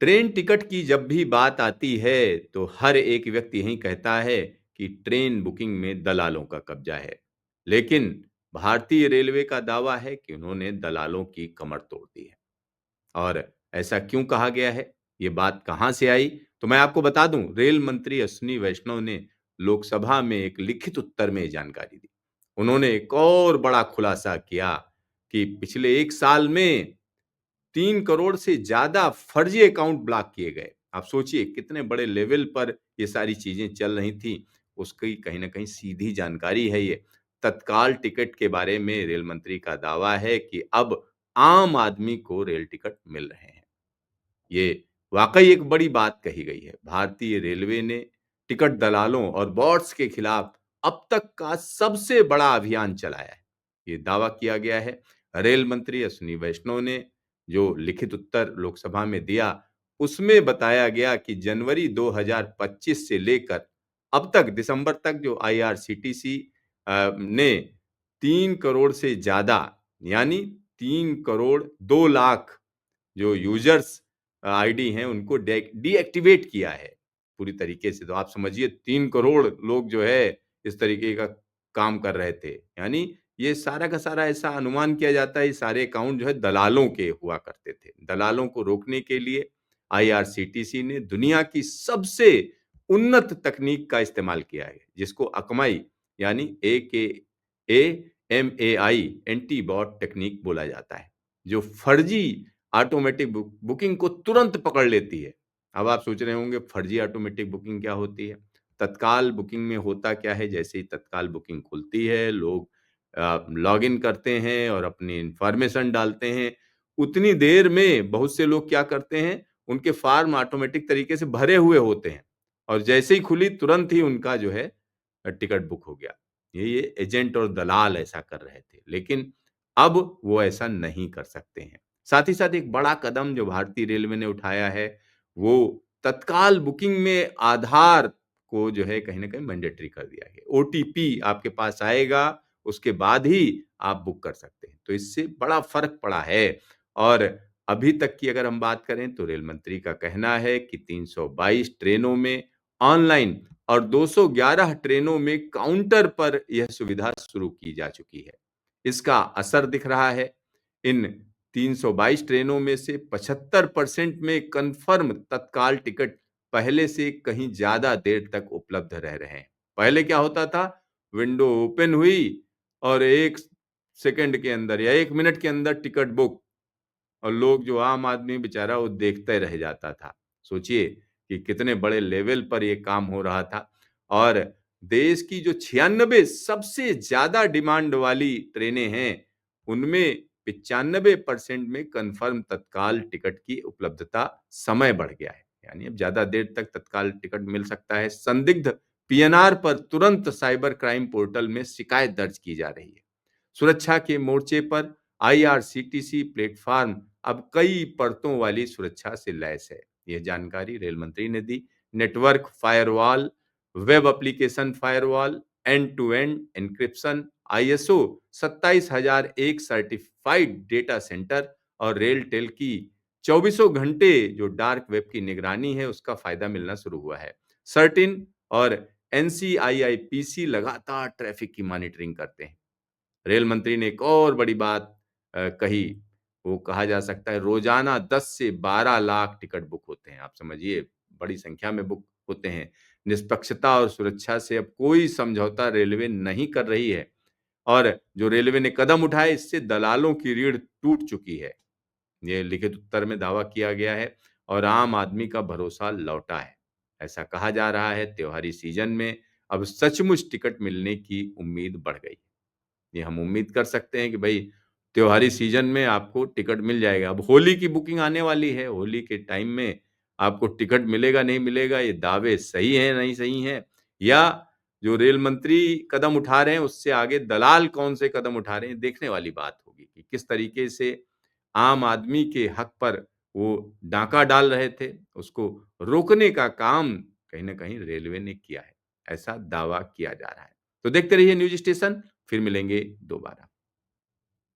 Train ticket की जब भी बात आती है तो हर एक व्यक्ति यही कहता है कि ट्रेन बुकिंग में दलालों का कब्जा है। लेकिन भारतीय रेलवे का दावा है कि उन्होंने दलालों की कमर तोड़ दी है। और ऐसा क्यों कहा गया है? ये बात कहाँ से आई? तो मैं आपको बता दूं, रेल मंत्री अश्विनी वैष्णव ने लोकसभा में एक लिखित उत्तर में ये जानकारी दी। उन्होंने एक और बड़ा खुलासा किया कि पिछले 1 साल में 3 करोड़ से ज़्यादा फर्जी अकाउंट ब्लॉक किए गए। आप सोचिए कितने बड़े लेवल पर ये सारी चीज़ें चल रही थी, उसकी कहीं न कहीं सीधी जानकारी है ये। तत्काल टिकट के बारे में रेल मंत्री का दावा है कि अब आम आदमी को रेल टिकट मिल रहे हैं। ये वाक़ई एक बड़ी बात कही गई है। भारतीय रेलवे ने टिकट दलालों और बॉट्स के खिलाफ अब तक का सबसे बड़ा अभियान चलाया है। ये दावा किया गया है। रेल मंत्री अश्विनी वैष्णव ने जो लिखित उत्तर लोकसभा में दिया, उसमें बताया गया कि जनवरी 2025 से लेकर अब तक दिसंबर तक जो आईआरसीटीसी ने 3 करोड़ से ज़्यादा यानी 3 करोड़ 2 लाख जो यूज़र्स आईडी हैं उनको डीएक्टिवेट किया है पूरी तरीके से। तो आप समझिए 3 करोड़ लोग जो है इस तरीके का काम कर रहे थे। यानी ये सारा का सारा ऐसा अनुमान किया जाता है ये सारे अकाउंट जो है दलालों के हुआ करते थे। दलालों को रोकने के लिए आईआरसीटीसी ने दुनिया की सबसे उन्नत तकनीक का इस्तेमाल किया है जिसको अकमाई यानी एएमएआई एंटी बॉट टेक्निक बोला जाता है। जो फर्जी ऑटोमेटिक बुकिंग को तुरंत पकड़ लेती है। अब आप सोच रहे होंगे फर्जी ऑटोमेटिक बुकिंग क्या होती है? तत्काल बुकिंग में होता क्या है, जैसे ही तत्काल बुकिंग खुलती है, लोग लॉगिन करते हैं और अपनी इन्फॉर्मेशन डालते हैं। उतनी देर में बहुत से लोग क्या करते हैं, उनके फॉर्म ऑटोमेटिक तरीके से भरे हुए होते हैं और जैसे ही खुली तुरंत ही उनका जो है टिकट बुक हो गया। ये एजेंट और दलाल ऐसा कर रहे थे, लेकिन अब वो ऐसा नहीं कर सकते हैं। साथ ही साथ एक बड़ा कदम जो भारतीय रेलवे ने उठाया है, वो तत्काल बुकिंग में आधार को जो है कहीं न कहीं मैंडेटरी कर दिया है। ओटीपी आपके पास आएगा, उसके बाद ही आप बुक कर सकते हैं। तो इससे बड़ा फ़र्क पड़ा है और अभी तक की अगर हम बात करें तो रेल मंत्री का कहना है कि 322 ट्रेनों में ऑनलाइन और 211 ट्रेनों में काउंटर पर यह सुविधा शुरू की जा चुकी है। इसका असर दिख रहा है। इन 322 ट्रेनों में से 75% में कन्फर्म तत्काल टिकट पहले से कहीं ज़्यादा देर तक उपलब्ध रह रहे हैं। पहले क्या होता था, विंडो ओपन हुई और 1 सेकंड के अंदर या 1 मिनट के अंदर टिकट बुक और लोग जो आम आदमी बेचारा वो देखते रह जाता था। सोचिए कि कितने बड़े लेवल पर ये काम हो रहा था और देश की जो 96 सबसे ज़्यादा डिमांड वाली ट्रेनें हैं, उनमें 95% में कन्फर्म तत्काल टिकट की उपलब्धता समय बढ़ गया है। यानी अब ज़्यादा देर तक तत्काल टिकट मिल सकता है। संदिग्ध पीएनआर पर तुरंत साइबर क्राइम पोर्टल में शिकायत दर्ज की जा रही है। सुरक्षा के मोर्चे पर आईआरसीटीसी प्लेटफॉर्म अब कई परतों वाली सुरक्षा से लैस है। यह जानकारी रेल मंत्री ने दी। Network firewall, web application firewall, end to end encryption, ISO 27001 certified data centre और रेलटेल की चौबीसों घंटे जो डार्क वेब की निगरानी है उसका फायदा मिलना शुरू हुआ है। सर्टिन और एनसीआईआईपीसी लगातार ट्रैफिक की मॉनिटरिंग करते हैं। रेल मंत्री ने एक और बड़ी बात कही, वो कहा जा सकता है रोज़ाना 10 से 12 लाख टिकट बुक होते हैं। आप समझिए बड़ी संख्या में बुक होते हैं। निष्पक्षता और सुरक्षा से अब कोई समझौता रेलवे नहीं कर रही है और जो रेलवे ने कदम उठाए इससे दलालों की रीढ़ टूट चुकी है। ये लिखित उत्तर में दावा किया गया है और आम आदमी का भरोसा लौटा है। ऐसा कहा जा रहा है त्योहारी सीजन में अब सचमुच टिकट मिलने की उम्मीद बढ़ गई। ये हम उम्मीद कर सकते हैं कि भई त्योहारी सीज़न में आपको टिकट मिल जाएगा। अब होली की बुकिंग आने वाली है, होली के टाइम में आपको टिकट मिलेगा, नहीं मिलेगा, ये दावे सही हैं, नहीं सही हैं या जो रेल मंत्री कदम उठा रहे हैं, उससे आगे दलाल कौन से कदम उठा रहे हैं, देखने वाली बात होगी कि किस तरीके से आम आदमी के हक पर वो डाका डाल रहे थे, उसको रोकने का काम कहीं न कहीं रेलवे ने किया है। ऐसा दावा किया जा रहा है। तो देखते रहिए न्यूज़ स्टेशन, फिर मिलेंगे दोबारा।